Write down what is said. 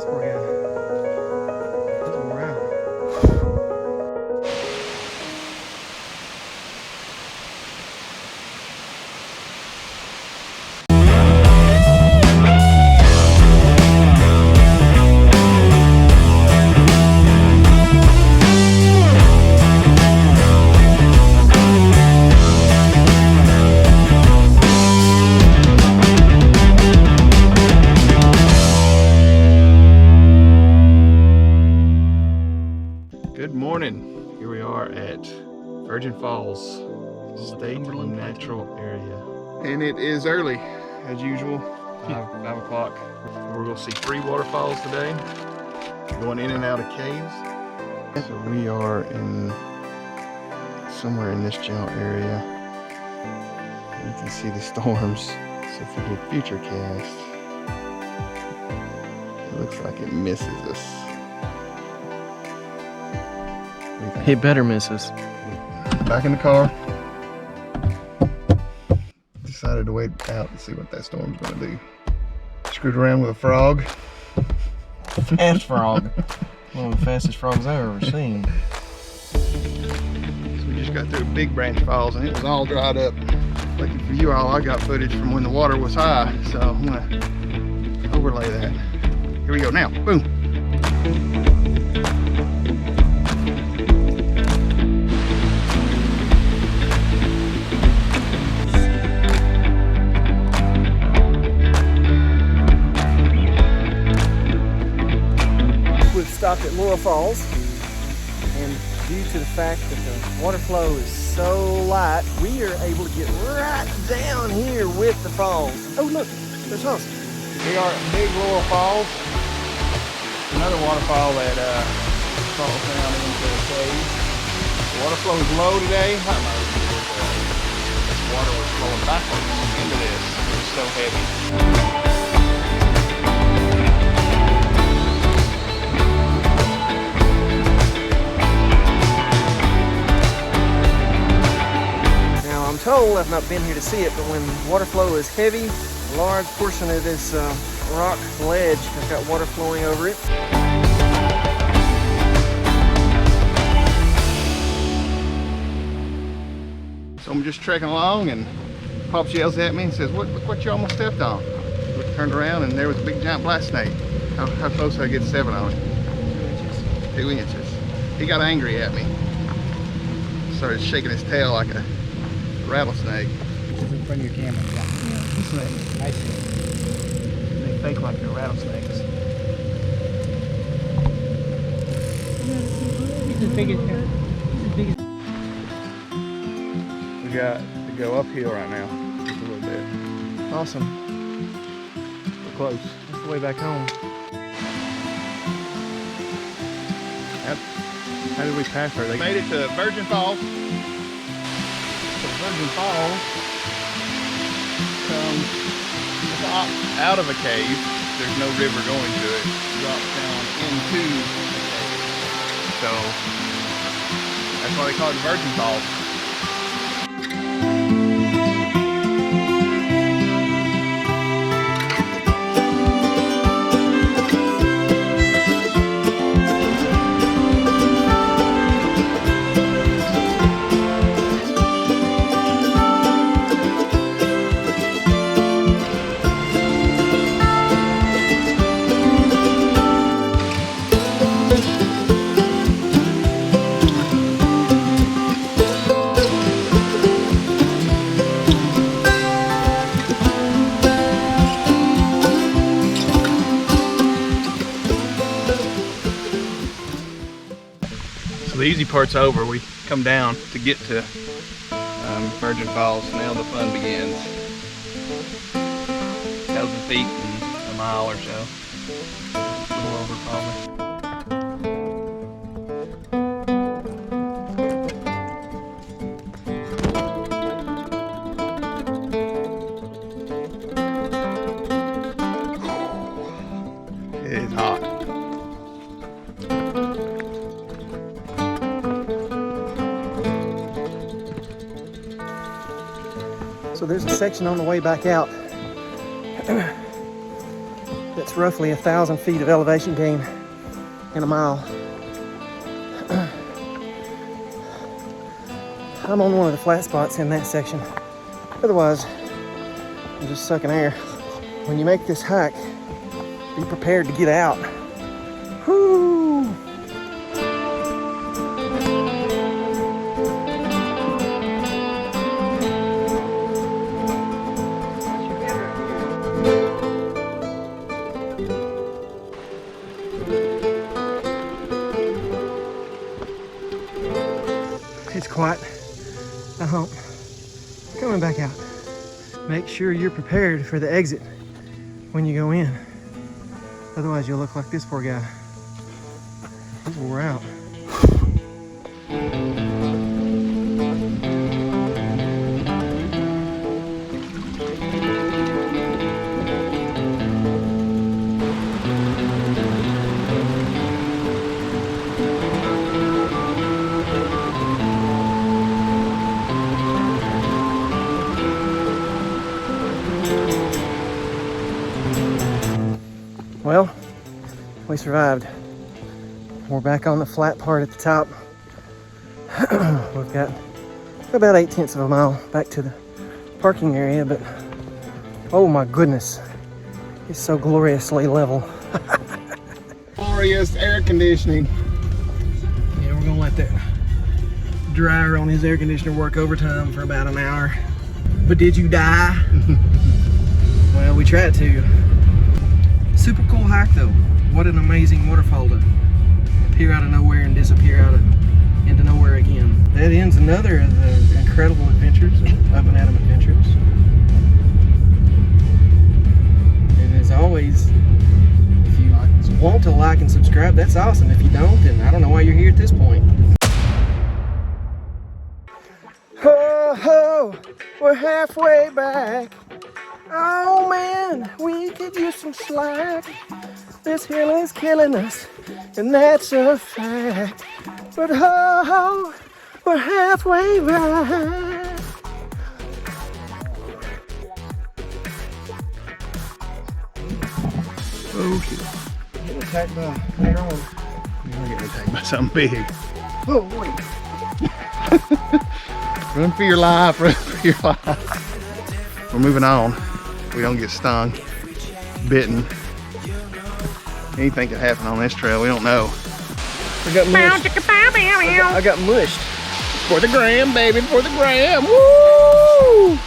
this poor guy. He's wore out. Good morning. Here we are at Virgin Falls State Natural Area. And it is early, as usual, 5 o'clock. We're going to see 3 waterfalls today, going in and out of caves. So we are in somewhere in this general area. You can see the storms. So if we did future cast, it looks like it misses us. He better miss us. Back in the car. Decided to wait out and see what that storm's gonna do. Screwed around with a frog. Fast frog. One of the fastest frogs I've ever seen. So we just got through Big Branch Falls and it was all dried up. Lucky for you all, I got footage from when the water was high. So I'm gonna overlay that. Here we go now, boom. Stopped at Laurel Falls, and due to the fact that the water flow is so light, we are able to get right down here with the falls. Oh look, there's us. We are at Big Laurel Falls, another waterfall that falls down into the cave. The water flow is low today. This water was flowing backwards into this. It was so heavy. I'm told, I've not been here to see it, but when water flow is heavy, a large portion of this rock ledge has got water flowing over it. So I'm just trekking along and Pops yells at me and says, look what you almost stepped on. I turned around and there was a big giant black snake. How close did I get 7 on it? 2 inches. He got angry at me. Started shaking his tail like a rattlesnake. This is in front of your camera. Yeah. This way. I see it. They fake like they're rattlesnakes. He's as big as We got to go uphill right now, just a little bit. awesome. We're close. That's the way back home. How did we pass her? They made it to Virgin Falls. Virgin Falls comes out of a cave. There's no river going to it. Drops down into the cave. So that's why they call it Virgin Falls. So the easy part's over. We come down to get to Virgin Falls. Now the fun begins. 1,000 feet in a mile or so. A little over probably. It is hot. So there's a section on the way back out that's That's roughly 1,000 feet of elevation gain in a mile. I'm on one of the flat spots in that section. Otherwise, I'm just sucking air. When you make this hike, be prepared to get out. Whoo! It's quite a hump. Coming back out. Make sure you're prepared for the exit when you go in. Otherwise you'll look like this poor guy. He's wore out. Well, we survived. We're back on the flat part at the top. We've got about 8/10 of a mile back to the parking area, but oh my goodness, it's so gloriously level. Glorious air conditioning. Yeah, we're gonna let that dryer on his air conditioner work overtime for about an hour. But did you die? Well, we tried to. Super cool hike though. What an amazing waterfall to appear out of nowhere and disappear into nowhere again. That ends another of the incredible adventures of Up and Adam Adventures. And as always, if you want to like and subscribe, that's awesome. If you don't, then I don't know why you're here at this point. Ho ho, we're halfway back. Oh man, we could use some slack. This hill is killing us, and that's a fact. But ho ho, we're halfway back. Okay. Getting attacked by later on. You're getting attacked by something big. Oh boy. Run for your life, run for your life. We're moving on. We don't get stung, bitten. Anything could happen on this trail, we don't know. I got mushed. I got mushed. For the gram, baby, for the gram. Woo!